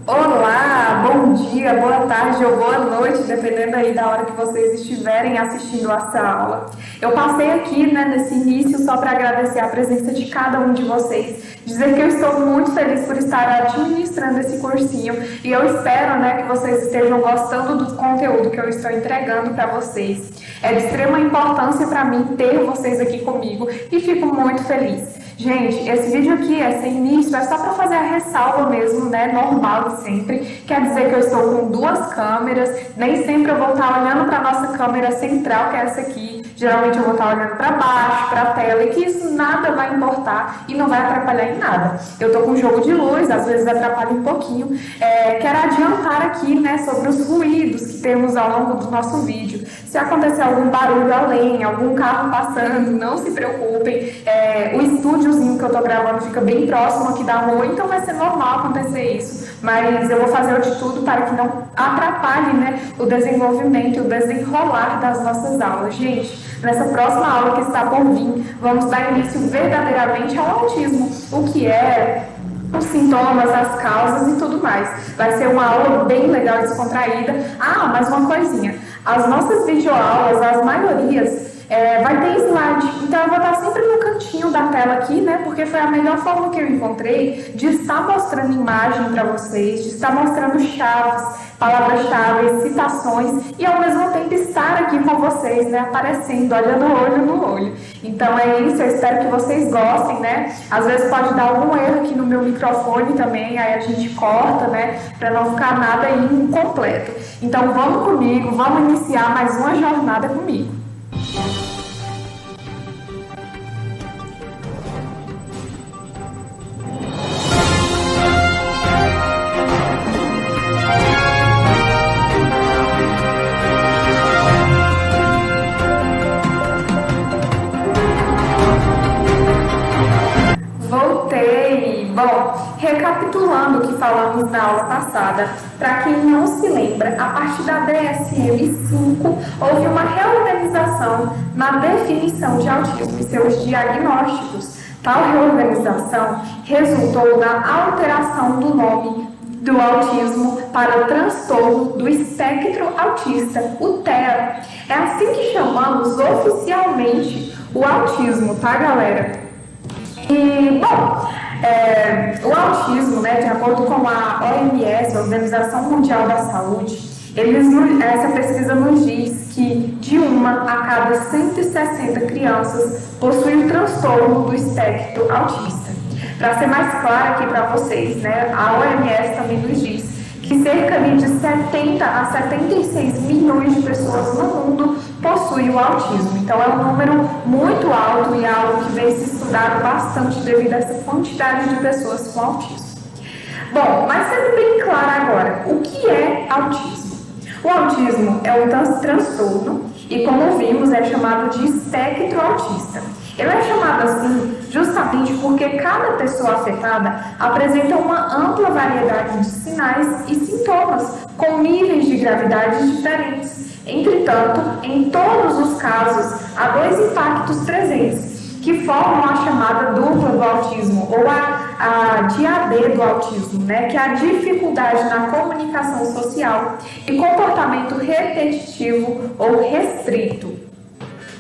Olá, bom dia, boa tarde ou boa noite, dependendo aí da hora que vocês estiverem assistindo essa aula. Eu passei aqui, nesse início só para agradecer a presença de cada um de vocês, dizer que eu estou muito feliz por estar administrando esse cursinho e eu espero, que vocês estejam gostando do conteúdo que eu estou entregando para vocês. É de extrema importância para mim ter vocês aqui comigo e fico muito feliz. Gente, esse vídeo aqui, esse início, é só para fazer a ressalva mesmo, normal de sempre. Quer dizer que eu estou com duas câmeras, nem sempre eu vou estar olhando para a nossa câmera central, que é essa aqui. Geralmente eu vou estar olhando para baixo, para a tela, e que isso nada vai importar e não vai atrapalhar em nada. Eu estou com um jogo de luz, às vezes atrapalha um pouquinho. Quero adiantar aqui, sobre os ruídos que temos ao longo do nosso vídeo. Se acontecer algum barulho além, algum carro passando, não se preocupem. O estúdiozinho que eu tô gravando fica bem próximo aqui da rua, então vai ser normal acontecer isso. Mas eu vou fazer de tudo para que não atrapalhe, o desenvolvimento e o desenrolar das nossas aulas. Gente, nessa próxima aula que está por vir, vamos dar início verdadeiramente ao autismo. O que é, os sintomas, as causas e tudo mais. Vai ser uma aula bem legal e descontraída. Ah, mais uma coisinha. As nossas videoaulas, as maiorias, vai ter slide. Então eu vou estar sempre no cantinho da tela aqui, porque foi a melhor forma que eu encontrei de estar mostrando imagem para vocês, de estar mostrando chaves, palavras-chave, citações e ao mesmo tempo estar aqui com vocês, aparecendo, olhando olho no olho. Então é isso, eu espero que vocês gostem, Às vezes pode dar algum erro aqui no meu microfone também, aí a gente corta, para não ficar nada aí incompleto. Então vamos comigo, vamos iniciar mais uma jornada comigo. Voltei! Bom, recapitulando o que falamos na aula passada, para quem não se lembra, a partir da DSM-5 houve uma reorganização na definição de autismo e seus diagnósticos. Tal reorganização resultou na alteração do nome do autismo para transtorno do espectro autista, o TEA. É assim que chamamos oficialmente o autismo, tá, galera? E, bom, o autismo, de acordo com a OMS, a Organização Mundial da Saúde, essa pesquisa nos diz que de 1 a cada 160 crianças possui o transtorno do espectro autista. Para ser mais claro aqui para vocês, a OMS também nos diz que cerca de 70 a 76 milhões de pessoas no mundo possuem o autismo. Então é um número muito alto e algo que vem se estudado bastante devido a essa quantidade de pessoas com autismo. Bom, mas sendo bem claro agora, o que é autismo? O autismo é um transtorno e, como vimos, é chamado de espectro autista. Ele é chamado assim justamente porque cada pessoa afetada apresenta uma ampla variedade de sinais e sintomas com níveis de gravidade diferentes. Entretanto, em todos os casos, há dois impactos presentes que formam a chamada dupla do autismo ou a DIAD do autismo, que é a dificuldade na comunicação social e comportamento repetitivo ou restrito.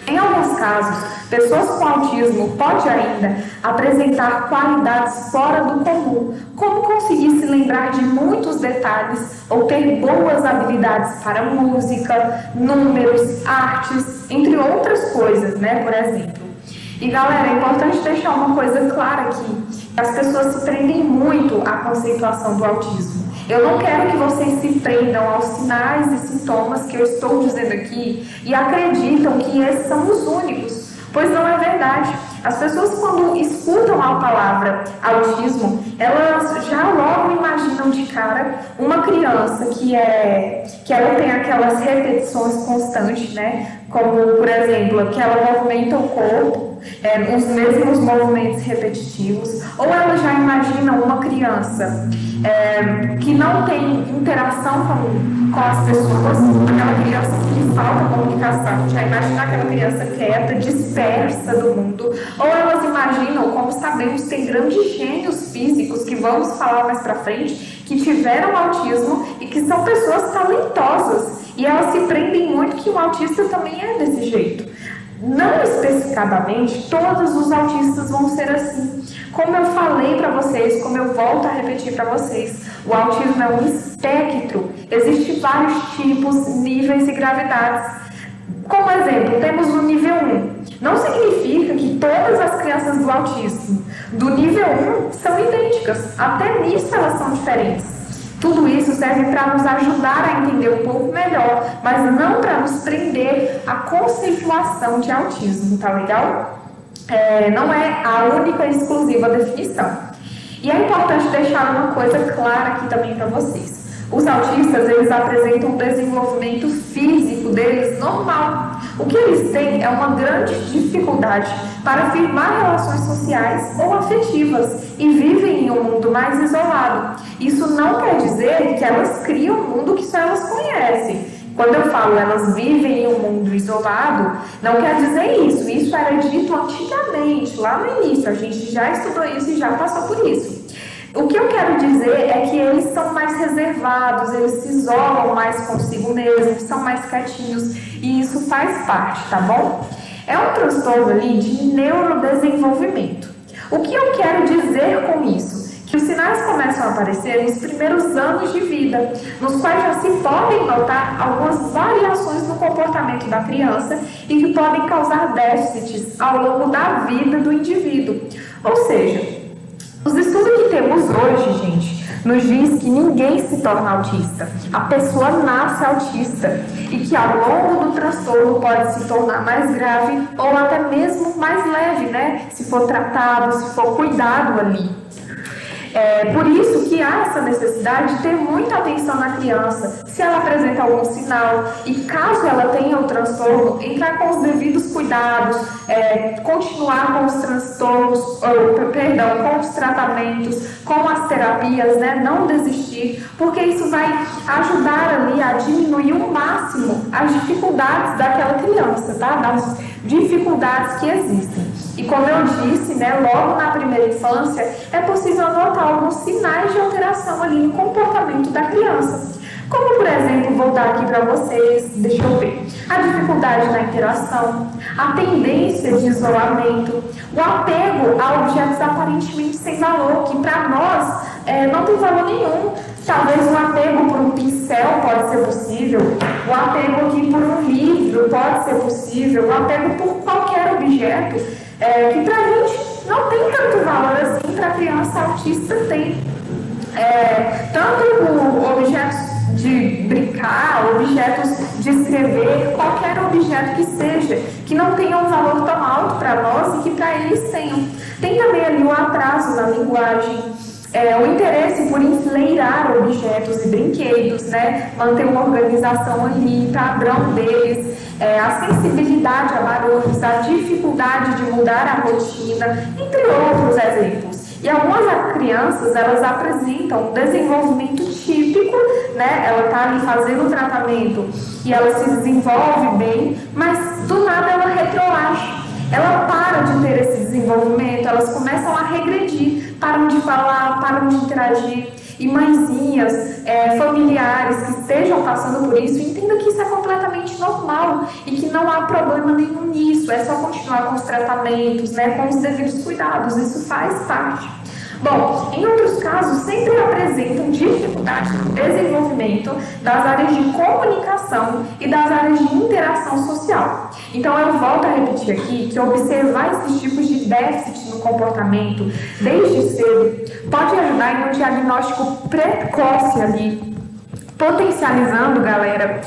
Em alguns casos, pessoas com autismo podem ainda apresentar qualidades fora do comum, como conseguir se lembrar de muitos detalhes ou ter boas habilidades para música, números, artes, entre outras coisas, por exemplo. E galera, é importante deixar uma coisa clara aqui, que as pessoas se prendem muito à conceituação do autismo. Eu não quero que vocês se prendam aos sinais e sintomas que eu estou dizendo aqui e acreditam que esses são os únicos, pois não é verdade. As pessoas, quando escutam a palavra autismo, elas já logo imaginam de cara uma criança que ela tem aquelas repetições constantes, como, por exemplo, que ela movimenta o corpo, os mesmos movimentos repetitivos, ou ela já imagina uma criança que não tem interação com as pessoas, aquela criança que falta comunicação, já imagina aquela criança quieta, dispersa do mundo, ou elas imaginam, como sabemos, tem grandes gênios físicos que vamos falar mais pra frente, que tiveram autismo e que são pessoas talentosas. E elas se prendem muito que o autista também é desse jeito. Não especificadamente, todos os autistas vão ser assim. Como eu falei para vocês, como eu volto a repetir para vocês, o autismo é um espectro. Existem vários tipos, níveis e gravidades. Como exemplo, temos o nível 1. Não significa que todas as crianças do autismo do nível 1 são idênticas. Até nisso elas são diferentes. Tudo isso serve para nos ajudar a entender um pouco melhor, mas não para nos prender à conceituação de autismo, tá legal? Não é a única e exclusiva definição. E é importante deixar uma coisa clara aqui também para vocês. Os autistas, eles apresentam um desenvolvimento físico deles normal. O que eles têm é uma grande dificuldade para firmar relações sociais ou afetivas e vivem em um mundo mais isolado. Isso não quer dizer que elas criam um mundo que só elas conhecem. Quando eu falo elas vivem em um mundo isolado, não quer dizer isso. Isso era dito antigamente, lá no início. A gente já estudou isso e já passou por isso. O que eu quero dizer é que eles são mais reservados, eles se isolam mais consigo mesmos, são mais quietinhos, e isso faz parte, tá bom? É um transtorno ali de neurodesenvolvimento. O que eu quero dizer com isso? Que os sinais começam a aparecer nos primeiros anos de vida, nos quais já se podem notar algumas variações no comportamento da criança e que podem causar déficits ao longo da vida do indivíduo. Ou seja, os estudos que temos hoje, gente, nos diz que ninguém se torna autista. A pessoa nasce autista e que ao longo do transtorno pode se tornar mais grave ou até mesmo mais leve, né? Se for tratado, se for cuidado ali. Por isso que há essa necessidade de ter muita atenção na criança, se ela apresenta algum sinal e caso ela tenha o transtorno, entrar com os devidos cuidados, continuar com os transtornos, com os tratamentos, com as terapias, né? Não desistir, porque isso vai ajudar ali a diminuir ao máximo as dificuldades daquela criança, tá? Das dificuldades que existem. E como eu disse, né, logo na primeira infância, é possível notar alguns sinais de alteração ali no comportamento da criança. Como, por exemplo, vou dar aqui para vocês, deixa eu ver, a dificuldade na interação, a tendência de isolamento, o apego a objetos aparentemente sem valor, que para nós não tem valor nenhum. Talvez um apego por um pincel pode ser possível, o apego aqui por um livro pode ser possível, o apego por qualquer objeto, que pra gente não tem tanto valor assim, pra criança autista tem. Tanto por objetos de brincar, objetos de escrever, qualquer objeto que seja, que não tenha um valor tão alto para nós e que para eles tenham. Tem também ali o atraso na linguagem, o interesse por enfileirar objetos e brinquedos, né? Manter uma organização ali, padrão deles, a sensibilidade a barulhos, a dificuldade de mudar a rotina, entre outros exemplos. E algumas crianças, elas apresentam um desenvolvimento típico, né? Ela está ali fazendo o tratamento e ela se desenvolve bem, mas do nada ela retroage. Ela para de ter esse desenvolvimento, elas começam a regredir, param de falar, param de interagir. E mãezinhas, familiares que estejam passando por isso, entendam que isso é completamente normal e que não há problema nenhum nisso. É só continuar com os tratamentos, né, com os devidos cuidados, isso faz parte. Bom, em outros casos, sempre apresentam dificuldade no desenvolvimento das áreas de comunicação e das áreas de interação social. Então, eu volto a repetir aqui que observar esses tipos de déficit no comportamento desde cedo pode ajudar em um diagnóstico precoce ali, potencializando, galera,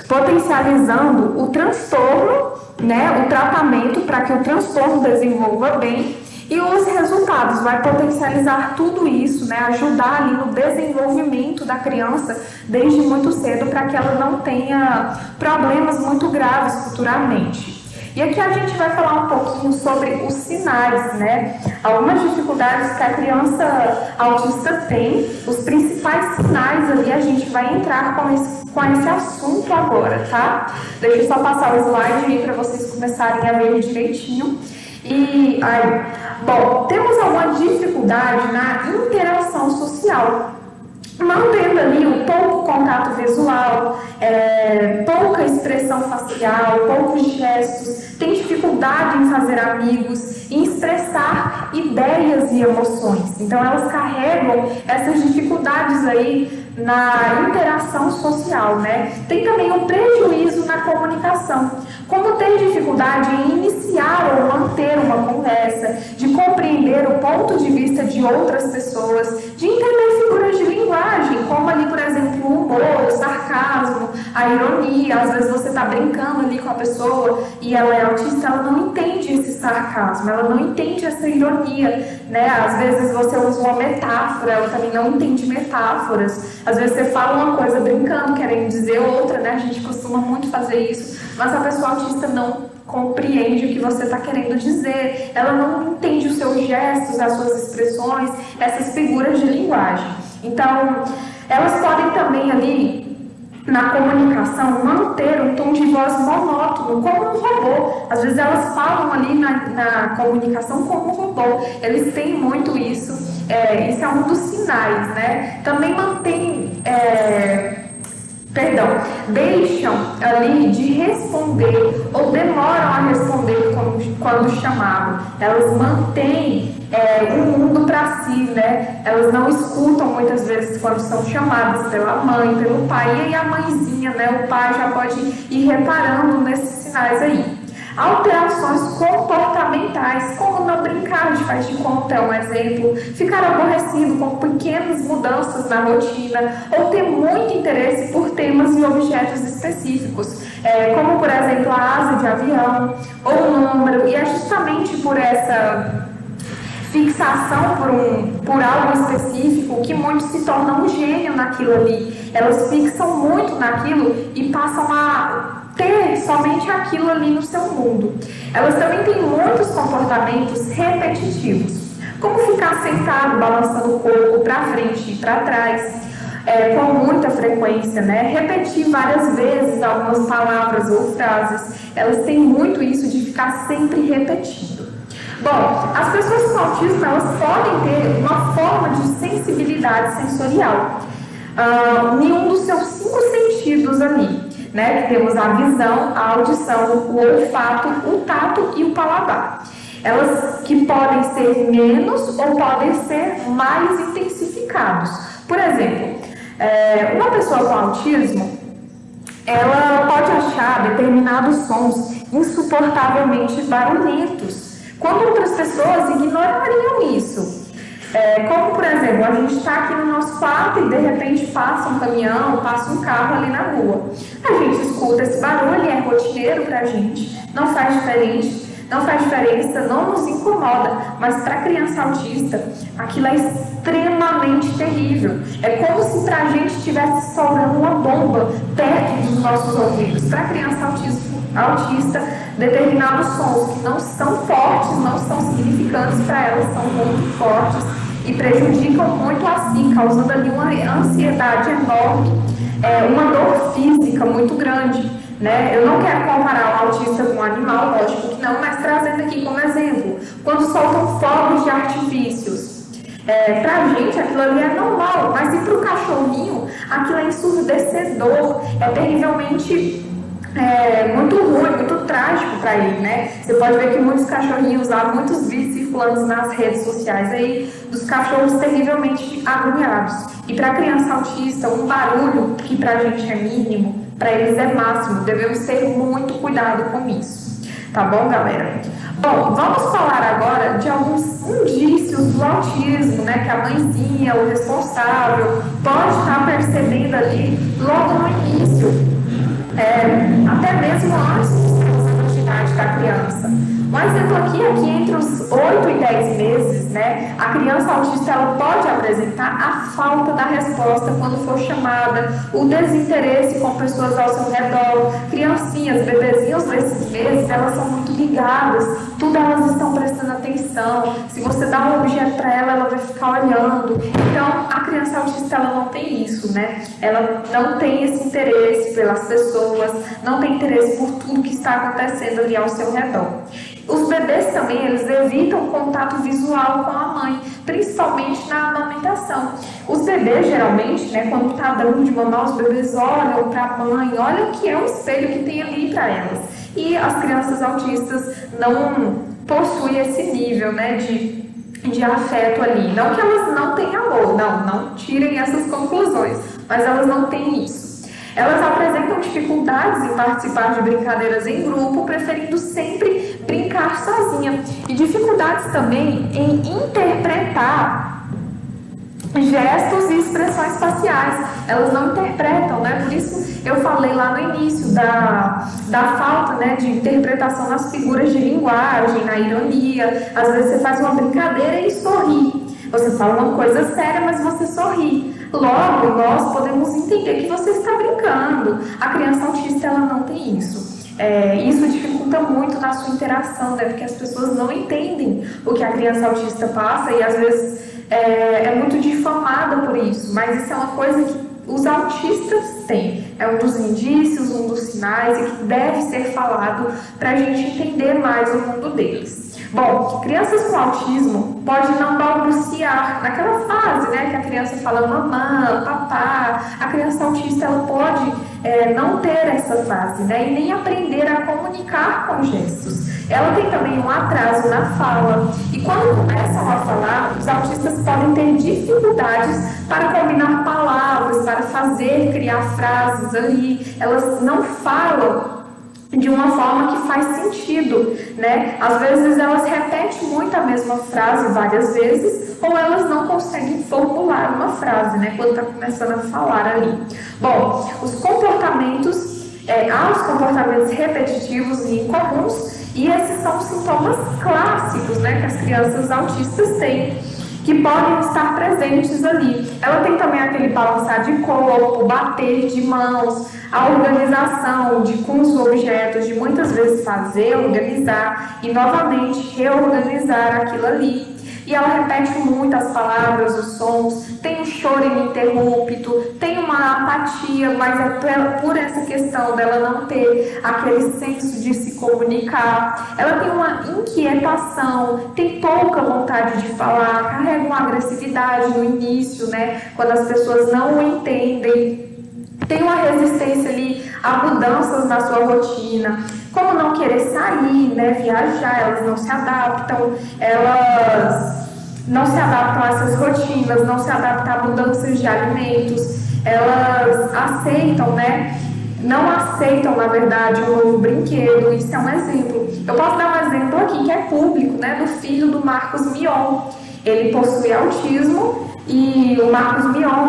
potencializando o transtorno, né, o tratamento para que o transtorno desenvolva bem. E os resultados, vai potencializar tudo isso, né? Ajudar ali no desenvolvimento da criança desde muito cedo para que ela não tenha problemas muito graves futuramente. E aqui a gente vai falar um pouquinho sobre os sinais, né? Algumas dificuldades que a criança autista tem, os principais sinais ali, a gente vai entrar com esse assunto agora, tá? Deixa eu só passar o slide aí para vocês começarem a ver direitinho. E Bom, temos alguma dificuldade na interação social, mantendo ali o pouco contato visual, pouca expressão facial, poucos gestos, tem dificuldade em fazer amigos, em expressar ideias e emoções. Então elas carregam essas dificuldades aí na interação social, né? Tem também um prejuízo na comunicação, como ter dificuldade em iniciar ou manter uma conversa, de compreender o ponto de vista de outras pessoas, de entender figuras de linguagem, como ali, por exemplo, o humor, o sarcasmo, a ironia. Às vezes você está brincando ali com a pessoa e ela é autista, ela não entende esse sarcasmo, ela não entende essa ironia, né? Às vezes você usa uma metáfora, ela também não entende metáforas. Às vezes você fala uma coisa brincando, querendo dizer outra, né? A gente costuma muito fazer isso, mas a pessoa autista não compreende o que você está querendo dizer, ela não entende os seus gestos, as suas expressões, essas figuras de linguagem. Então, elas podem também ali, na comunicação, manter um tom de voz monótono, como um robô. Às vezes elas falam ali na comunicação como um robô. Eles têm muito isso. Isso é um dos sinais, né? Também deixam ali de responder ou demoram a responder quando chamado. Elas mantêm o mundo para si, né? Elas não escutam muitas vezes quando são chamadas pela mãe, pelo pai, e aí a mãezinha, né? O pai já pode ir reparando nesses sinais aí. Alterações comportamentais, como não brincar de faz de conta, é um exemplo, ficar aborrecido com pequenas mudanças na rotina, ou ter muito interesse por temas e objetos específicos, como por exemplo a asa de avião ou o número, e é justamente por essa fixação por algo específico que muitos se tornam um gênio naquilo ali. Elas fixam muito naquilo e passam a ter somente aquilo ali no seu mundo. Elas também têm muitos comportamentos repetitivos, como ficar sentado, balançando o corpo para frente e para trás, com muita frequência, né? Repetir várias vezes algumas palavras ou frases. Elas têm muito isso de ficar sempre repetindo. Bom, as pessoas com autismo, elas podem ter uma forma de sensibilidade sensorial em um dos seus 5 sentidos ali, né? Que temos a visão, a audição, o olfato, o tato e o paladar. Elas que podem ser menos ou podem ser mais intensificados. Por exemplo, uma pessoa com autismo, ela pode achar determinados sons insuportavelmente barulhentos, quando outras pessoas ignorariam isso. Como, por exemplo, a gente está aqui no nosso quarto e de repente passa um caminhão, passa um carro ali na rua. A gente escuta esse barulho, é rotineiro para a gente, não faz diferença, não nos incomoda, mas para a criança autista, aquilo é extremamente terrível. É como se para a gente estivesse estourando uma bomba perto dos nossos ouvidos. Para a criança autista, determinados sons que não são fortes, não são significantes para elas, são muito fortes e prejudicam muito assim, causando ali uma ansiedade enorme, uma dor física muito grande, né? Eu não quero comparar o autista com um animal, lógico que não, mas trazendo aqui como exemplo, quando soltam fogos de artifícios, para a gente aquilo ali é normal, mas e para o cachorrinho aquilo é ensurdecedor, é terrivelmente muito ruim, muito trágico para ele, né? Você pode ver que muitos cachorrinhos, há muitos vídeos circulando nas redes sociais aí, dos cachorros terrivelmente agoniados. E para a criança autista, um barulho que para a gente é mínimo, para eles é máximo. Devemos ter muito cuidado com isso. Tá bom, galera? Bom, vamos falar agora de alguns indícios do autismo, né? Que a mãezinha, o responsável, pode estar percebendo ali logo no início. Até mesmo antes da idade da criança. Um exemplo aqui entre os 8 e 10 meses, né, a criança autista ela pode apresentar a falta da resposta quando for chamada, o desinteresse com pessoas ao seu redor. Criancinhas, bebezinhos desses meses, elas são muito ligadas, tudo elas estão prestando atenção. Se você dá um objeto para ela, ela vai ficar olhando. Então, a criança autista ela não tem isso, né? Ela não tem esse interesse pelas pessoas, não tem interesse por tudo que está acontecendo ali ao seu redor. Os bebês também, eles evitam contato visual com a mãe, principalmente na amamentação. Os bebês, geralmente, né, quando tá dando de mamar, os bebês olham para a mãe, olham que é o espelho que tem ali para elas. E as crianças autistas não possuem esse nível, né, de afeto ali. Não que elas não tenham amor, não tirem essas conclusões, mas elas não têm isso. Elas apresentam dificuldades em participar de brincadeiras em grupo, preferindo sempre brincar sozinha. E dificuldades também em interpretar gestos e expressões faciais. Elas não interpretam, né? Por isso eu falei lá no início da falta, né, de interpretação nas figuras de linguagem, na ironia. Às vezes você faz uma brincadeira e sorri. Você fala uma coisa séria, mas você sorri. Logo, nós podemos entender que você está brincando. A criança autista, ela não tem isso. Isso dificulta muito na sua interação, né? Porque as pessoas não entendem o que a criança autista passa e às vezes é muito difamada por isso. Mas isso é uma coisa que os autistas têm. É um dos indícios, um dos sinais e que deve ser falado para a gente entender mais o mundo deles. Bom, crianças com autismo podem não balbuciar naquela fase, né, que a criança fala mamã, papá. A criança autista, ela pode não ter essa fase, né, e nem aprender a comunicar com gestos. Ela tem também um atraso na fala. E quando começam a falar, os autistas podem ter dificuldades para combinar palavras, para criar frases ali. Elas não falam de uma forma que faz sentido, né? Às vezes elas repetem muito a mesma frase várias vezes, ou elas não conseguem formular uma frase, né? Quando está começando a falar ali. Bom, os comportamentos, há os comportamentos repetitivos e incomuns, e esses são sintomas clássicos, né, que as crianças autistas têm, que podem estar presentes ali. Ela tem também aquele balançar de corpo, bater de mãos, a organização com os objetos, de muitas vezes fazer, organizar e novamente reorganizar aquilo ali. E ela repete muito as palavras, os sons, tem um choro ininterrupto, tem uma apatia, mas é por essa questão dela não ter aquele senso de se comunicar. Ela tem uma inquietação, tem pouca vontade de falar, carrega uma agressividade no início, né, quando as pessoas não o entendem. Tem uma resistência ali a mudanças na sua rotina, como não querer sair, né, viajar, elas não se adaptam, elas não se adaptam a essas rotinas, não se adaptam a mudanças de alimentos, elas aceitam, né, não aceitam, na verdade, um novo brinquedo. Isso é um exemplo. Eu posso dar um exemplo aqui que é público, né, do filho do Marcos Mion. Ele possui autismo e o Marcos Mion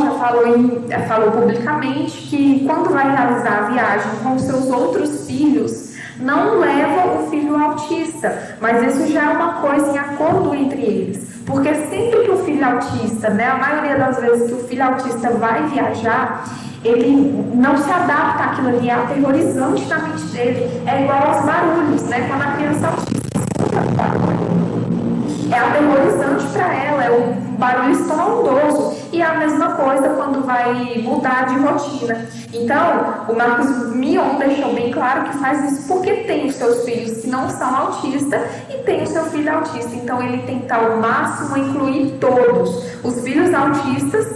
já falou publicamente que quando vai realizar a viagem com seus outros filhos, não leva o filho autista, mas isso já é uma coisa em acordo entre eles. Porque sempre que o filho autista, né, a maioria das vezes que o filho autista vai viajar, ele não se adapta àquilo ali, é aterrorizante na mente dele. É igual aos barulhos, né? Quando a criança autista escuta barulho, é aterrorizante para ela, é um barulho estrondoso. E é a mesma coisa quando vai mudar de rotina. Então, o Marcos Mion deixou bem claro que faz isso porque tem os seus filhos que não são autistas e tem o seu filho autista. Então, ele tenta ao máximo incluir todos. Os filhos autistas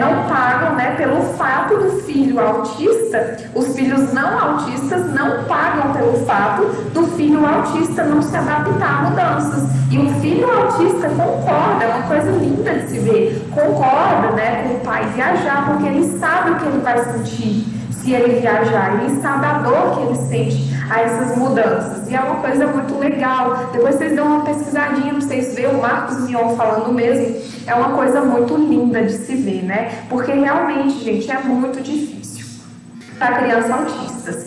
não pagam, né, pelo fato do filho autista. Os filhos não autistas não pagam pelo fato do filho autista não se adaptar a mudanças. E o filho autista concorda, é uma coisa linda de se ver, concorda, né, com o pai viajar, porque ele sabe o que ele vai sentir se ele viajar, ele sabe a dor que ele sente a essas mudanças, e é uma coisa muito legal. Depois vocês dão uma pesquisadinha para vocês verem o Marcos Mion falando mesmo, é uma coisa muito linda de se ver, né, porque realmente, gente, é muito difícil para crianças autistas,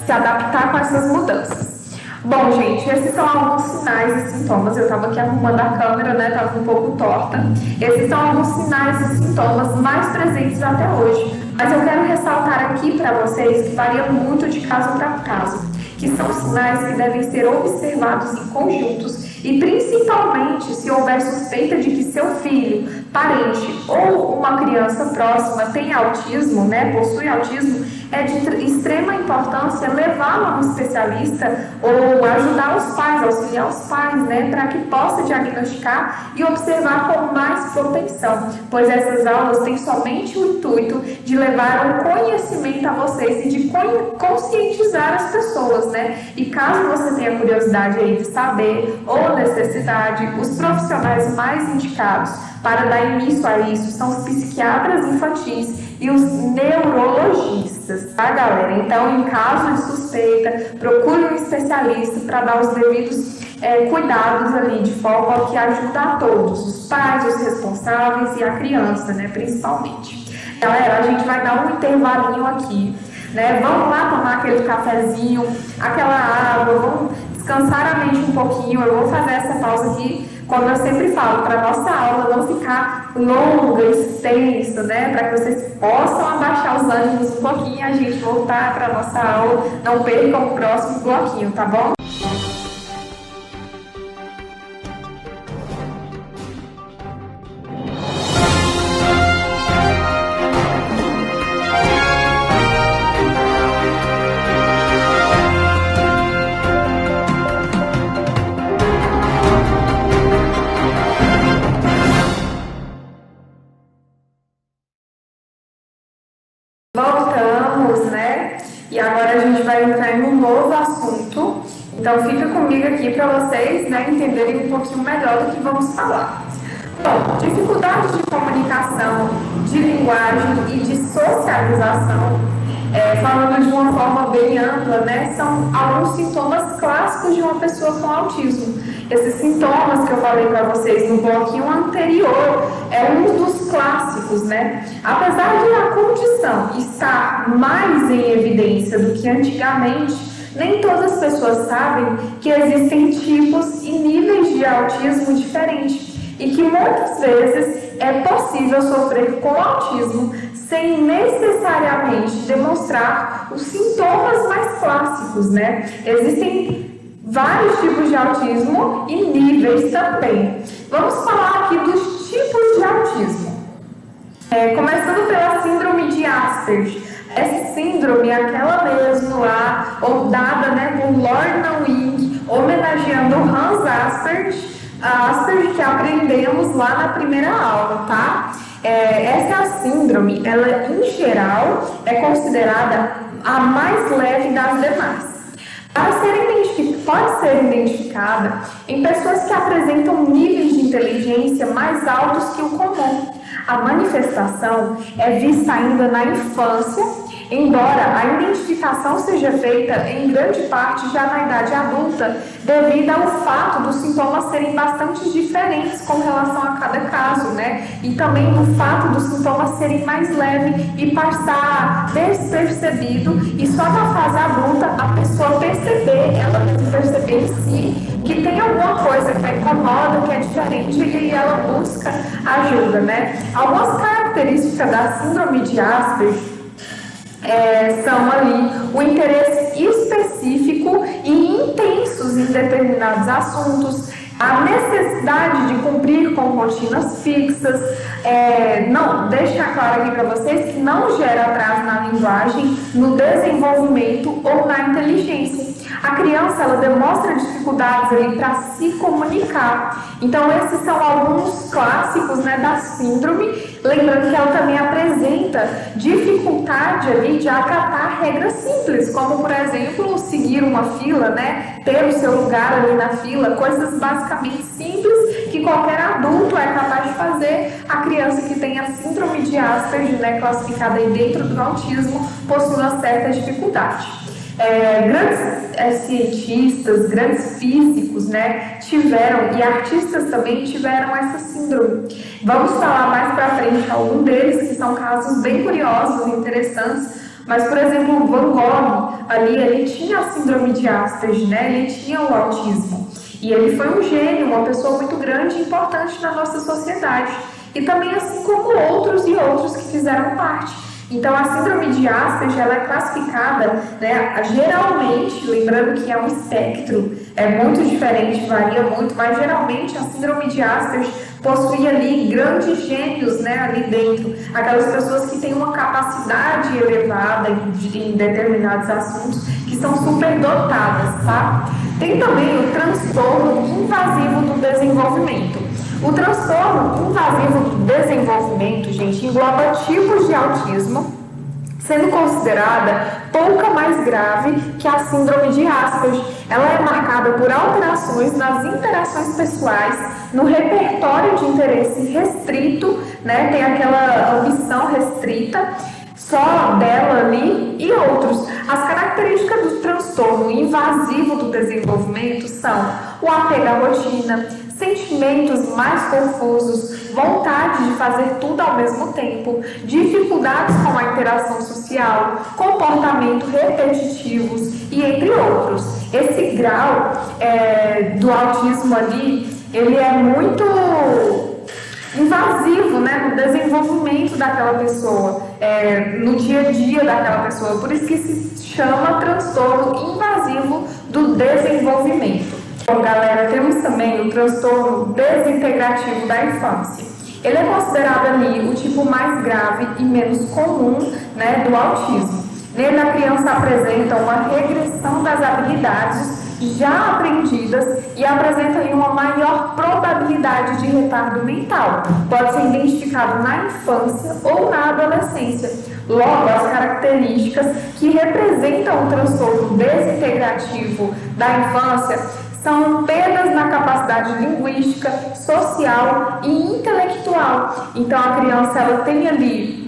se adaptar com essas mudanças. Bom, gente, esses são alguns sinais e sintomas. Eu estava aqui arrumando a câmera, né? Estava um pouco torta. Esses são alguns sinais e sintomas mais presentes até hoje. Mas eu quero ressaltar aqui para vocês que variam muito de caso para caso, que são sinais que devem ser observados em conjuntos e principalmente se houver suspeita de que seu filho parente ou uma criança próxima tem autismo, né, possui autismo, é de extrema importância levá-lo a um especialista ou ajudar os pais, auxiliar os pais, né, para que possa diagnosticar e observar com mais propensão, pois essas aulas têm somente o intuito de levar um conhecimento a vocês e de conscientizar as pessoas, né? E caso você tenha curiosidade aí de saber ou necessidade, os profissionais mais indicados para dar início a isso são os psiquiatras infantis e os neurologistas, tá, galera? Então, em caso de suspeita, procure um especialista para dar os devidos cuidados ali, de forma que ajuda a todos, os pais, os responsáveis e a criança, né, principalmente. Galera, a gente vai dar um intervalinho aqui, né? Vamos lá tomar aquele cafezinho, aquela água, vamos descansar a mente um pouquinho. Eu vou fazer essa pausa aqui, como eu sempre falo, para nossa aula não ficar longa, extensa, né? Para que vocês possam abaixar os ânimos um pouquinho e a gente voltar para nossa aula. Não percam o próximo bloquinho, tá bom? Voltamos, né? E agora a gente vai entrar em um novo assunto. Então fica comigo aqui para vocês, né, entenderem um pouquinho melhor do que vamos falar. Bom, dificuldades de comunicação, de linguagem e de socialização, falando de uma forma bem ampla, né, são alguns sintomas clássicos de uma pessoa com autismo. Esses sintomas que eu falei para vocês no bloquinho anterior é um dos clássicos, né? Apesar de a condição estar mais em evidência do que antigamente, nem todas as pessoas sabem que existem tipos e níveis de autismo diferentes e que muitas vezes é possível sofrer com autismo sem necessariamente demonstrar os sintomas mais clássicos, né? Existem vários tipos de autismo e níveis também. Vamos falar aqui dos tipos de autismo. Começando pela síndrome de Asperger. Essa síndrome é aquela mesmo lá, dada, né, por Lorna Wing, homenageando Hans Asperger, que aprendemos lá na primeira aula, tá? Essa síndrome, ela em geral é considerada a mais leve das demais. Pode ser identificada em pessoas que apresentam níveis de inteligência mais altos que o comum. A manifestação é vista ainda na infância, embora a identificação seja feita em grande parte já na idade adulta, devido ao fato dos sintomas serem bastante diferentes com relação a cada caso, né? E também o fato dos sintomas serem mais leves e passar despercebido, e só na fase adulta a pessoa perceber em si que tem alguma coisa que a incomoda, que é diferente e ela busca ajuda, né? Algumas características da síndrome de Asperger são ali o interesse específico e intensos em determinados assuntos, a necessidade de cumprir com rotinas fixas, não deixar claro aqui para vocês que não gera atraso na linguagem, no desenvolvimento ou na inteligência. A criança, ela demonstra dificuldades ali para se comunicar. Então, esses são alguns clássicos, né, da síndrome. Lembrando que ela também apresenta dificuldade ali de acatar regras simples, como, por exemplo, seguir uma fila, né, ter o seu lugar ali na fila, coisas basicamente simples que qualquer adulto é capaz de fazer. A criança que tem a síndrome de Asperger, né, classificada aí dentro do autismo, possui uma certa dificuldade. Grandes cientistas, grandes físicos, né, tiveram, e artistas também tiveram essa síndrome. Vamos falar mais para frente algum deles, que são casos bem curiosos e interessantes, mas, por exemplo, o Van Gogh, ali, ele tinha a síndrome de Asperger, né, ele tinha o autismo, e ele foi um gênio, uma pessoa muito grande e importante na nossa sociedade, e também assim como outros que fizeram parte. Então, a síndrome de Asperger, ela é classificada, né, geralmente, lembrando que é um espectro, é muito diferente, varia muito, mas geralmente a síndrome de Asperger possui ali grandes gênios, né, ali dentro, aquelas pessoas que têm uma capacidade elevada em determinados assuntos, que são superdotadas, tá? Tem também o transtorno invasivo do desenvolvimento. O transtorno invasivo do desenvolvimento, gente, engloba tipos de autismo, sendo considerada pouca mais grave que a síndrome de Asperger. Ela é marcada por alterações nas interações pessoais, no repertório de interesse restrito, né? Tem aquela ambição restrita, só dela ali, e outros. As características do transtorno invasivo do desenvolvimento são o apego à rotina, sentimentos mais confusos, vontade de fazer tudo ao mesmo tempo, dificuldades com a interação social, comportamentos repetitivos e entre outros. Esse grau do autismo ali, ele é muito invasivo, né, no desenvolvimento daquela pessoa, no dia a dia daquela pessoa. Por isso que se chama transtorno invasivo do desenvolvimento. Bom, galera, temos também o transtorno desintegrativo da infância. Ele é considerado ali o tipo mais grave e menos comum, né, do autismo. Nele, a criança apresenta uma regressão das habilidades já aprendidas e apresenta aí uma maior probabilidade de retardo mental. Pode ser identificado na infância ou na adolescência. Logo, as características que representam o transtorno desintegrativo da infância são perdas na capacidade linguística, social e intelectual. Então, a criança ela tem ali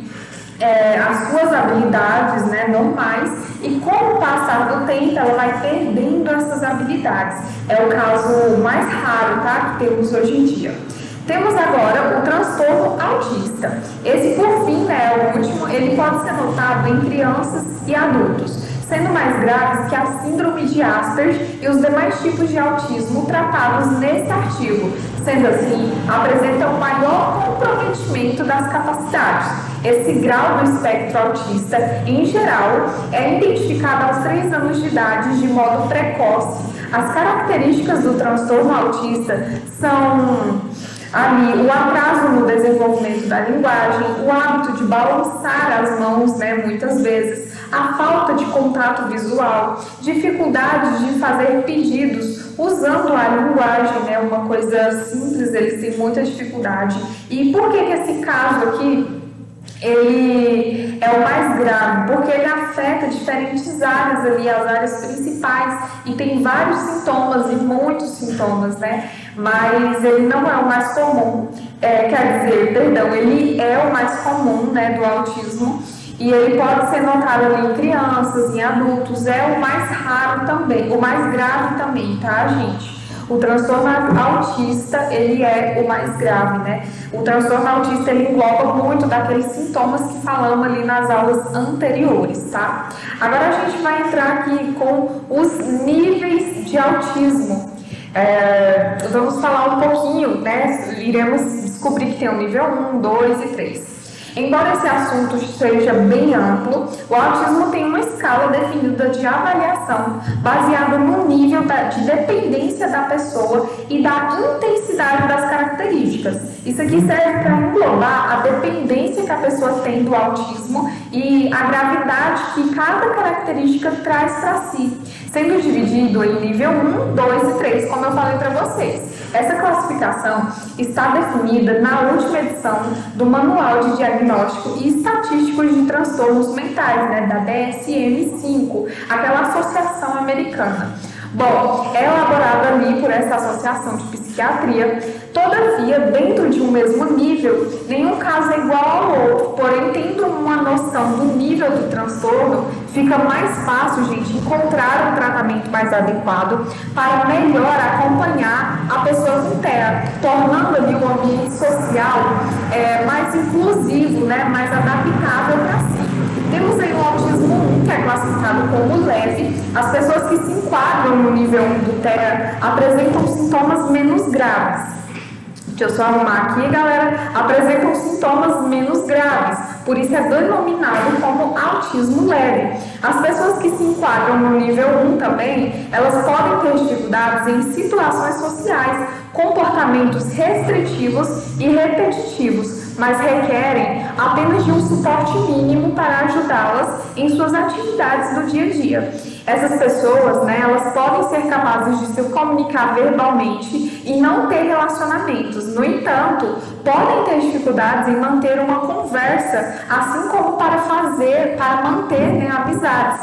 as suas habilidades, né, normais, e com o passar do tempo ela vai perdendo essas habilidades. É o caso mais raro, tá, que temos hoje em dia. Temos agora o transtorno autista. Esse, por fim, né, é o último, ele pode ser notado em crianças e adultos, sendo mais graves que a síndrome de Asperger e os demais tipos de autismo tratados nesse artigo. Sendo assim, apresenta um maior comprometimento das capacidades. Esse grau do espectro autista, em geral, é identificado aos 3 anos de idade de modo precoce. As características do transtorno autista são ali o atraso no desenvolvimento da linguagem, o hábito de balançar as mãos, né, muitas vezes, a falta de contato visual, dificuldade de fazer pedidos usando a linguagem, né, uma coisa simples, eles têm muita dificuldade. E por que esse caso aqui ele é o mais grave? Porque ele afeta diferentes áreas ali, as áreas principais, e tem vários sintomas e muitos sintomas, né? Mas ele não é o mais comum, ele é o mais comum, né, do autismo, e ele pode ser notado ali em crianças, em adultos, é o mais raro também, o mais grave também, tá, gente? O transtorno autista, ele é o mais grave, né? O transtorno autista, ele engloba muito daqueles sintomas que falamos ali nas aulas anteriores, tá? Agora a gente vai entrar aqui com os níveis de autismo. Vamos falar um pouquinho, né? Iremos descobrir que tem o nível 1, 2 e 3. Embora esse assunto seja bem amplo, o autismo tem uma escala definida de avaliação baseada no nível de dependência da pessoa e da intensidade das características. Isso aqui serve para englobar a dependência que a pessoa tem do autismo e a gravidade que cada característica traz para si, sendo dividido em nível 1, 2 e 3, como eu falei para vocês. Essa classificação está definida na última edição do Manual de Diagnóstico e Estatísticos de Transtornos Mentais, né, da DSM-5, aquela associação americana. Bom, é elaborada ali por essa associação de psiquiatria. Todavia, dentro de um mesmo nível, nenhum caso é igual ao outro. Porém, tendo uma noção do nível do transtorno, fica mais fácil, gente, encontrar um tratamento mais adequado para melhor acompanhar a pessoa com TEA, tornando ali o ambiente social mais inclusivo, né, mais adaptável para si. Temos aí o autismo 1, que é classificado como leve. As pessoas que se enquadram no nível 1 do TEA apresentam sintomas menos graves. Deixa eu só arrumar aqui, galera. Apresentam sintomas menos graves, Por isso é denominado como autismo leve. As pessoas que se enquadram no nível 1 também, elas podem ter dificuldades em situações sociais, comportamentos restritivos e repetitivos, mas requerem apenas de um suporte mínimo para ajudá-las em suas atividades do dia a dia. Essas pessoas, elas podem ser capazes de se comunicar verbalmente e não ter relacionamentos. No entanto, podem ter dificuldades em manter uma conversa, assim como para manter, amizades,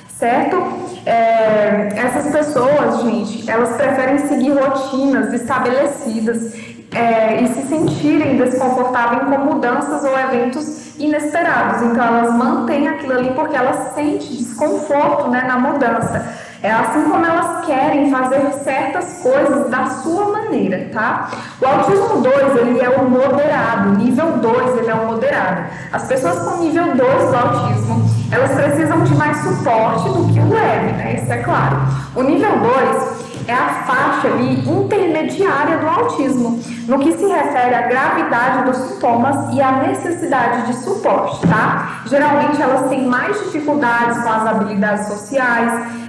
certo? Essas pessoas, gente, elas preferem seguir rotinas estabelecidas e se sentirem desconfortáveis com mudanças ou eventos inesperados. Então, elas mantêm aquilo ali porque elas sentem desconforto, na mudança. Assim como elas querem fazer certas coisas da sua maneira, tá? O autismo 2, ele é o moderado. Nível 2, ele é o moderado. As pessoas com nível 2 do autismo, elas precisam de mais suporte do que o leve, Isso é claro. O nível 2 é a faixa ali intermediária do autismo, no que se refere à gravidade dos sintomas e à necessidade de suporte, tá? Geralmente elas têm mais dificuldades com as habilidades sociais,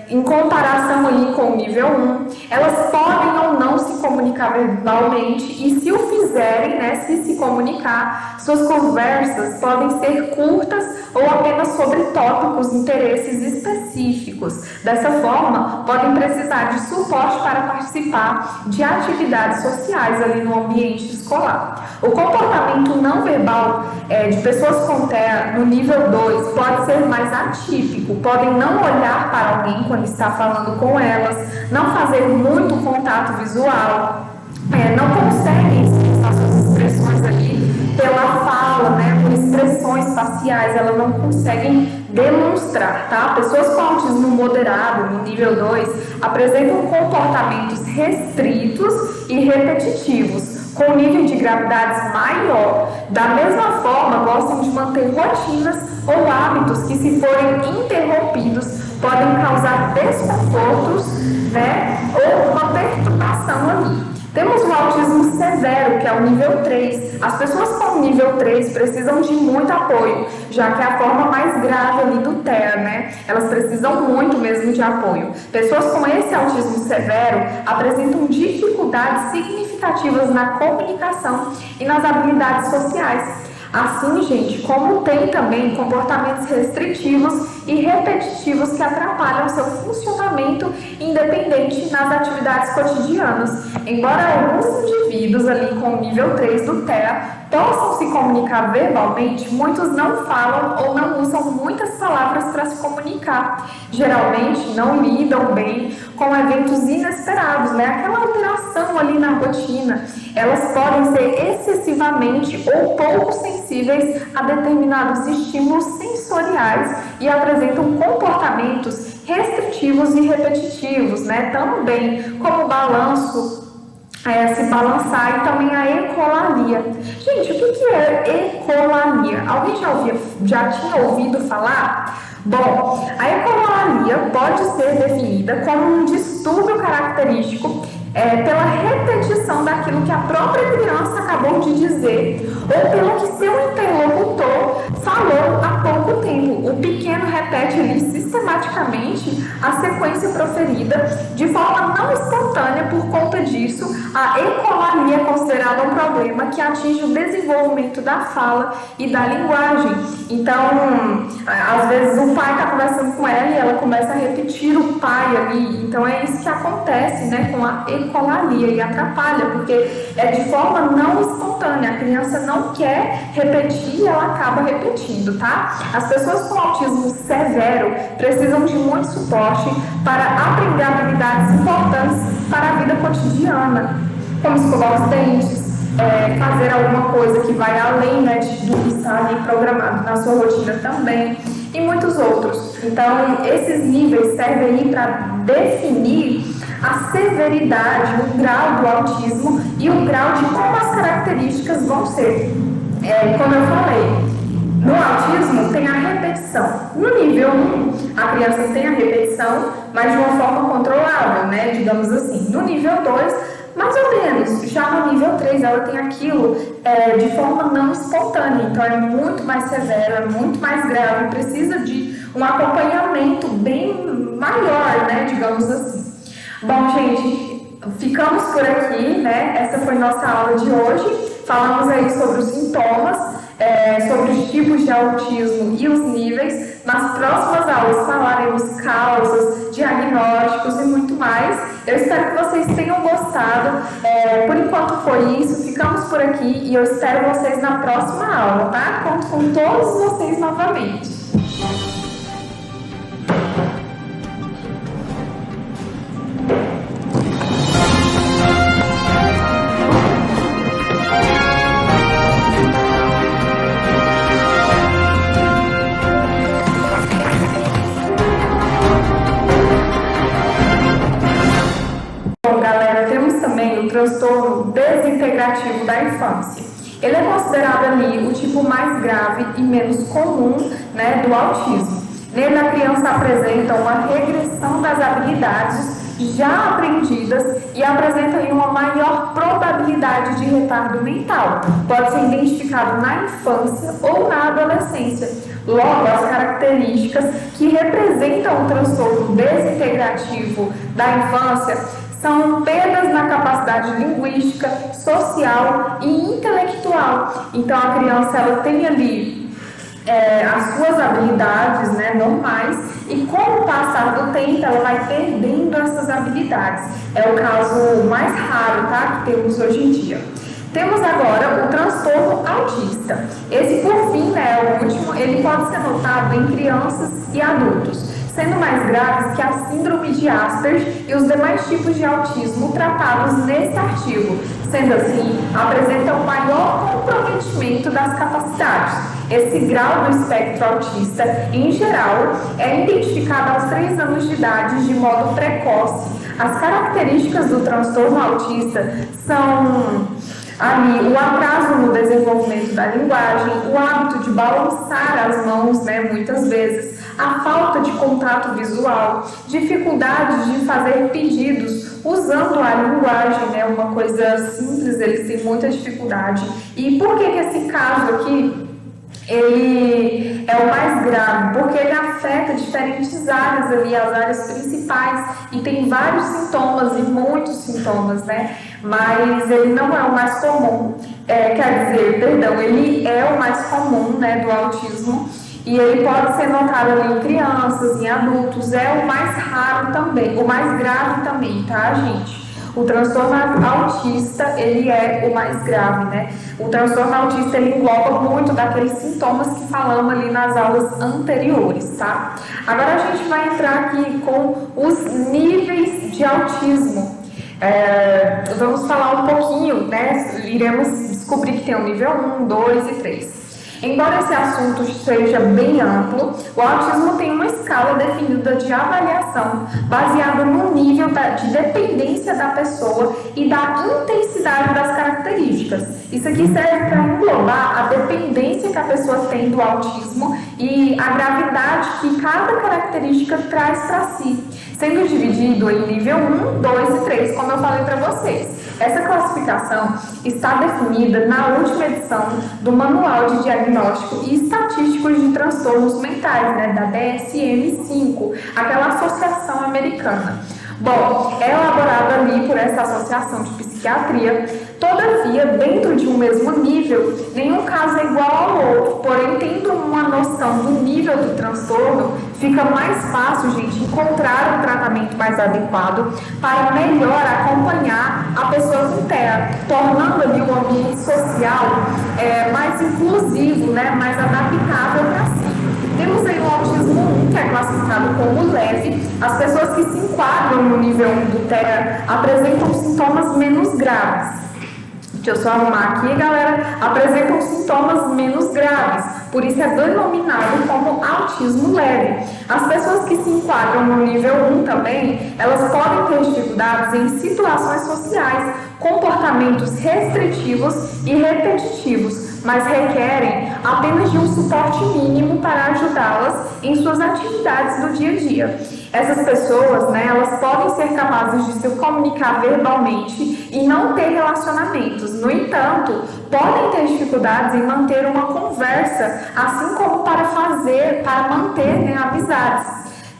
em comparação ali com o nível 1, elas podem ou não se comunicar verbalmente e se o fizerem, se comunicar, suas conversas podem ser curtas ou apenas sobre tópicos, interesses específicos. Dessa forma, podem precisar de suporte para participar de atividades sociais ali no ambiente escolar. O comportamento não verbal de pessoas com TEA no nível 2 pode ser mais atípico, podem não olhar para alguém quando está falando com elas, não fazer muito contato visual, não conseguem expressar suas expressões ali pela fala, por expressões faciais, elas não conseguem demonstrar, tá? Pessoas com autismo moderado, no nível 2, apresentam comportamentos restritos e repetitivos, com nível de gravidade maior. Da mesma forma, gostam de manter rotinas ou hábitos que, se forem interrompidos, podem causar desconfortos, ou uma perturbação ali. Temos o autismo severo, que é o nível 3. As pessoas com nível 3 precisam de muito apoio, já que é a forma mais grave ali do TEA, Elas precisam muito mesmo de apoio. Pessoas com esse autismo severo apresentam dificuldades significativas na comunicação e nas habilidades sociais. Assim, gente, como tem também comportamentos restritivos e repetitivos que atrapalham seu funcionamento independente nas atividades cotidianas. Embora alguns indivíduos ali com nível 3 do TEA possam se comunicar verbalmente, muitos não falam ou não usam muitas palavras para se comunicar. Geralmente não lidam bem com eventos inesperados, aquela alteração ali na rotina. Elas podem ser excessivamente ou pouco sensíveis a determinados estímulos sensoriais e apresentam comportamentos restritivos e repetitivos, também como balanço, se balançar, e também a ecolalia. Gente, o que é ecolalia? Alguém já tinha ouvido falar? Bom, a ecolalia pode ser definida como um distúrbio característico pela repetição daquilo que a própria criança acabou de dizer ou pelo que seu interlocutor falou há pouco tempo. O pequeno repete ali sistematicamente a sequência proferida de forma não espontânea. Por conta disso, a ecolalia é considerada um problema que atinge o desenvolvimento da fala e da linguagem. Então, às vezes o pai está conversando com ela e ela começa a repetir o pai ali. Então, é isso que acontece, com a ecolalia, e atrapalha, porque é de forma não espontânea. A criança não quer repetir e ela acaba repetindo, tá? As pessoas com autismo severo precisam de muito suporte para aprender habilidades importantes para a vida cotidiana, como escovar os dentes, fazer alguma coisa que vai além do que está ali programado na sua rotina também, e muitos outros. Então, esses níveis servem aí para definir a severidade, o grau do autismo e o grau de como as características vão ser. Como eu falei, no autismo tem a repetição. No nível 1, a criança tem a repetição, mas de uma forma controlável, digamos assim. No nível 2, mais ou menos. Já no nível 3, ela tem aquilo de forma não espontânea, então é muito mais severo, é muito mais grave, precisa de um acompanhamento bem maior, né, digamos assim. Bom, gente, ficamos por aqui, né? Essa foi nossa aula de hoje. Falamos aí sobre os sintomas, sobre os tipos de autismo e os níveis. Nas próximas aulas falaremos causas, diagnósticos e muito mais. Eu espero que vocês tenham gostado. Por enquanto foi isso. Ficamos por aqui e eu espero vocês na próxima aula, tá? Conto com todos vocês novamente. Bom, galera, temos também o transtorno desintegrativo da infância. Ele é considerado ali o tipo mais grave e menos comum, né, do autismo. Nele, a criança apresenta uma regressão das habilidades já aprendidas e apresenta aí uma maior probabilidade de retardo mental. Pode ser identificado na infância ou na adolescência. Logo, as características que representam o transtorno desintegrativo da infância são perdas na capacidade linguística, social e intelectual. Então, a criança ela tem ali as suas habilidades, né, normais, e com o passar do tempo ela vai perdendo essas habilidades. É o caso mais raro, tá, que temos hoje em dia. Temos agora o transtorno autista. Esse, por fim, né, o último, ele pode ser notado em crianças e adultos, sendo mais graves que a síndrome de Asperger e os demais tipos de autismo tratados nesse artigo. Sendo assim, apresenta um maior comprometimento das capacidades. Esse grau do espectro autista, em geral, é identificado aos 3 anos de idade de modo precoce. As características do transtorno autista são ali o atraso no desenvolvimento da linguagem, o hábito de balançar as mãos, né, muitas vezes, a falta de contato visual, dificuldade de fazer pedidos usando a linguagem, né, uma coisa simples, eles têm muita dificuldade. E por que esse caso aqui ele é o mais grave? Porque ele afeta diferentes áreas ali, as áreas principais, e tem vários sintomas e muitos sintomas, né? Mas ele não é o mais comum, ele é o mais comum, né, do autismo, e ele pode ser notado ali em crianças, em adultos, é o mais raro também, o mais grave também, tá, gente? O transtorno autista, ele é o mais grave, né? O transtorno autista, ele engloba muito daqueles sintomas que falamos ali nas aulas anteriores, tá? Agora a gente vai entrar aqui com os níveis de autismo. Vamos falar um pouquinho, né? Iremos descobrir que tem o nível 1, 2 e 3. Embora esse assunto seja bem amplo, o autismo tem uma escala definida de avaliação baseada no nível de dependência da pessoa e da intensidade das características. Isso aqui serve para englobar a dependência que a pessoa tem do autismo e a gravidade que cada característica traz para si, sendo dividido em nível 1, 2 e 3, como eu falei para vocês. Essa classificação está definida na última edição do Manual de Diagnóstico e Estatísticos de Transtornos Mentais, né, da DSM-5, aquela associação americana. Bom, é elaborada ali por essa associação de psiquiatria. Todavia, dentro de um mesmo nível, nenhum caso é igual ao outro. Porém, tendo uma noção do nível do transtorno, fica mais fácil, gente, encontrar um tratamento mais adequado para melhor acompanhar a pessoa com TEA, tornando ali o ambiente social mais inclusivo, né, mais adaptável para si. Temos aí o autismo 1, que é classificado como leve. As pessoas que se enquadram no nível 1 do TEA apresentam sintomas menos graves. Deixa eu só arrumar aqui, galera. Apresentam sintomas menos graves, por isso é denominado como autismo leve. As pessoas que se enquadram no nível 1 também, elas podem ter dificuldades em situações sociais, comportamentos restritivos e repetitivos, mas requerem apenas de um suporte mínimo para ajudá-las em suas atividades do dia a dia. Essas pessoas, né, elas podem ser capazes de se comunicar verbalmente e não ter relacionamentos. No entanto, podem ter dificuldades em manter uma conversa, assim como para manter, né, amizades,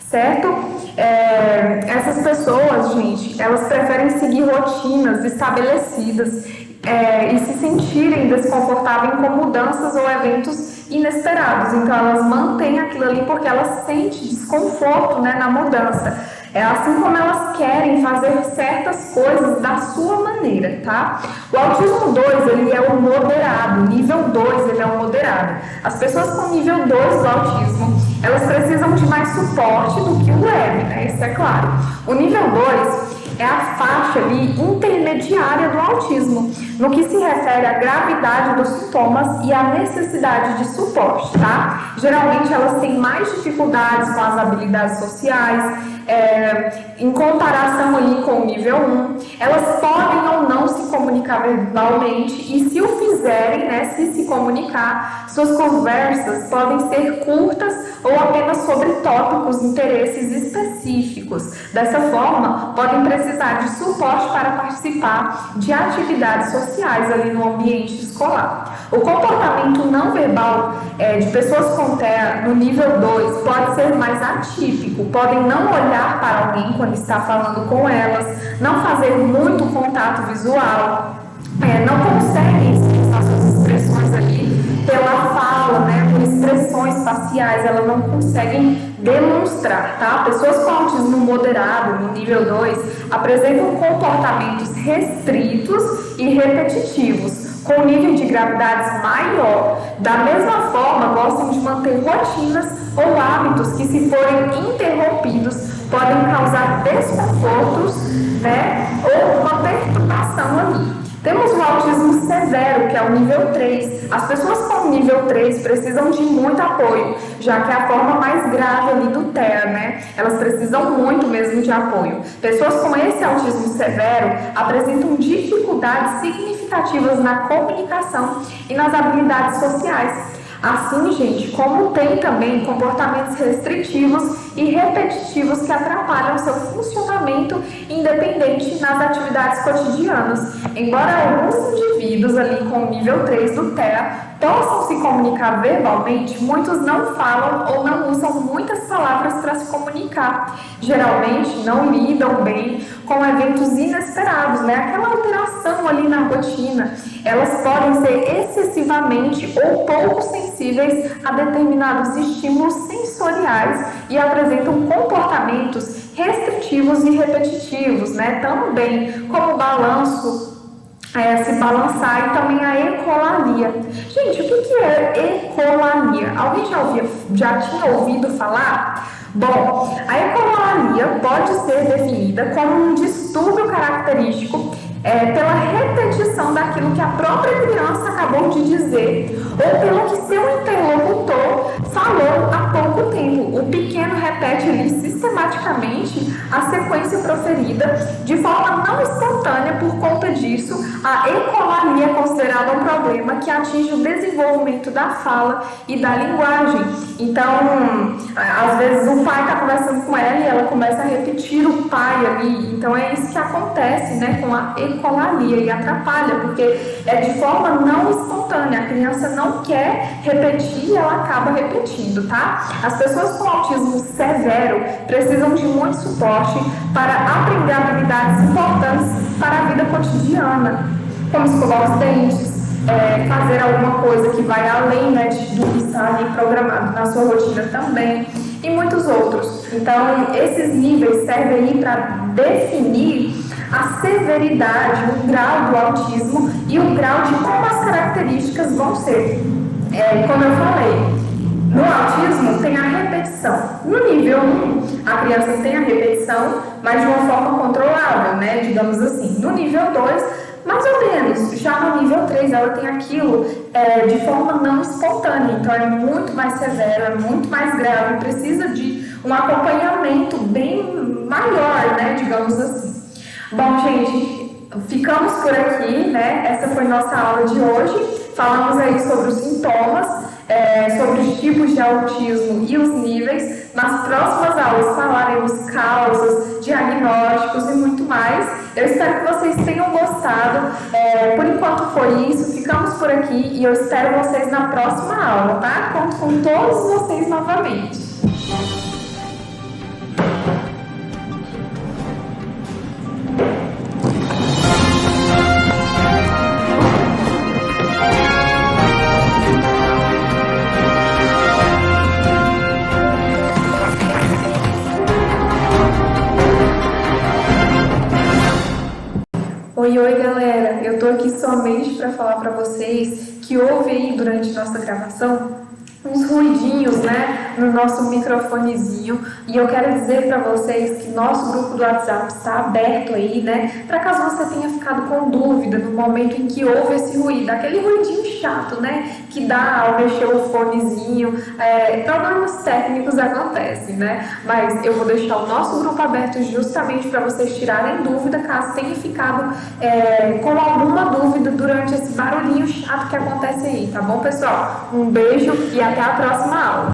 certo? Essas pessoas, gente, elas preferem seguir rotinas estabelecidas e se sentirem desconfortáveis com mudanças ou eventos inesperados. Então, elas mantêm aquilo ali porque elas sentem desconforto, né, na mudança. Assim como elas querem fazer certas coisas da sua maneira, tá? O autismo 2, ele é o moderado. Nível 2, ele é o moderado. As pessoas com nível 2 do autismo, elas precisam de mais suporte do que o leve, né? Isso é claro. O nível 2 é a faixa ali intermediária do autismo, no que se refere à gravidade dos sintomas e à necessidade de suporte, tá? Geralmente elas têm mais dificuldades com as habilidades sociais, em comparação ali com o nível 1, elas podem ou não se comunicar verbalmente e se o fizerem, né, se comunicar, suas conversas podem ser curtas ou apenas sobre tópicos, interesses específicos. Dessa forma, podem precisar de suporte para participar de atividades sociais ali no ambiente escolar. O comportamento não verbal de pessoas com TEA no nível 2 pode ser mais atípico, podem não olhar para alguém quando está falando com elas, não fazer muito contato visual, não conseguem expressar suas expressões ali pela fala, né, por expressões faciais, elas não conseguem demonstrar, tá? Pessoas com autismo moderado, no nível 2, apresentam comportamentos restritos e repetitivos, com nível de gravidade maior. Da mesma forma, gostam de manter rotinas ou hábitos que, se forem interrompidos, podem causar desconfortos, né, ou uma perturbação ali. Temos o autismo severo, que é o nível 3. As pessoas com nível 3 precisam de muito apoio, já que é a forma mais grave ali do TEA, né? Elas precisam muito mesmo de apoio. Pessoas com esse autismo severo apresentam dificuldades significativas na comunicação e nas habilidades sociais. Assim, gente, como tem também comportamentos restritivos e repetitivos que atrapalham seu funcionamento independente nas atividades cotidianas. Embora alguns indivíduos ali com nível 3 do TEA possam se comunicar verbalmente, muitos não falam ou não usam muitas palavras para se comunicar. Geralmente não lidam bem com eventos inesperados, né? Aquela alteração ali na rotina. Elas podem ser excessivamente ou pouco sensíveis a determinados estímulos sensoriais e apresentam comportamentos restritivos e repetitivos, né? Também como o balanço, se balançar, e também a ecolalia. Gente, o que é ecolalia? Alguém já tinha ouvido falar? Bom, a ecolalia pode ser definida como um distúrbio característico pela repetição daquilo que a própria criança acabou de dizer ou pelo que seu interlocutor falou há pouco tempo. O pequeno repete ali sistematicamente a sequência proferida de forma não espontânea. Por conta disso, a ecolalia é considerada um problema que atinge o desenvolvimento da fala e da linguagem. Então, às vezes o pai está conversando com ela e ela começa a repetir o pai ali. Então, é isso que acontece, né, com a ecolalia, e atrapalha, porque é de forma não espontânea. A criança não quer repetir e ela acaba repetindo, tá? As pessoas com autismo severo precisam de muito suporte para aprender habilidades importantes para a vida cotidiana, como escovar os dentes, fazer alguma coisa que vai além, né, do que está ali programado na sua rotina também, e muitos outros. Então, esses níveis servem aí para definir a severidade, o grau do autismo e o grau de como as características vão ser. Como eu falei, no autismo tem a repetição. No nível 1, a criança tem a repetição, mas de uma forma controlável, né? Digamos assim. No nível 2, mais ou menos. Já no nível 3, ela tem aquilo de forma não espontânea. Então, é muito mais severo, é muito mais grave. Precisa de um acompanhamento bem maior, né? Digamos assim. Bom, gente, ficamos por aqui, né? Essa foi nossa aula de hoje. Falamos aí sobre os sintomas sobre os tipos de autismo e os níveis. Nas próximas aulas falaremos causas, diagnósticos e muito mais. Eu espero que vocês tenham gostado. Por enquanto foi isso, ficamos por aqui e eu espero vocês na próxima aula, tá? Conto com todos vocês novamente. Oi, galera! Eu tô aqui somente para falar para vocês que houve aí durante nossa gravação uns ruidinhos, né, no nosso microfonezinho, e eu quero dizer para vocês que nosso grupo do WhatsApp está aberto aí, né, para caso você tenha ficado com dúvida no momento em que houve esse ruído, aquele ruidinho chato, né, que dá ao mexer o fonezinho, problemas técnicos acontecem, né, mas eu vou deixar o nosso grupo aberto justamente para vocês tirarem dúvida caso tenha ficado com alguma dúvida durante esse barulhinho chato que acontece aí, tá bom, pessoal? Um beijo e até a próxima aula!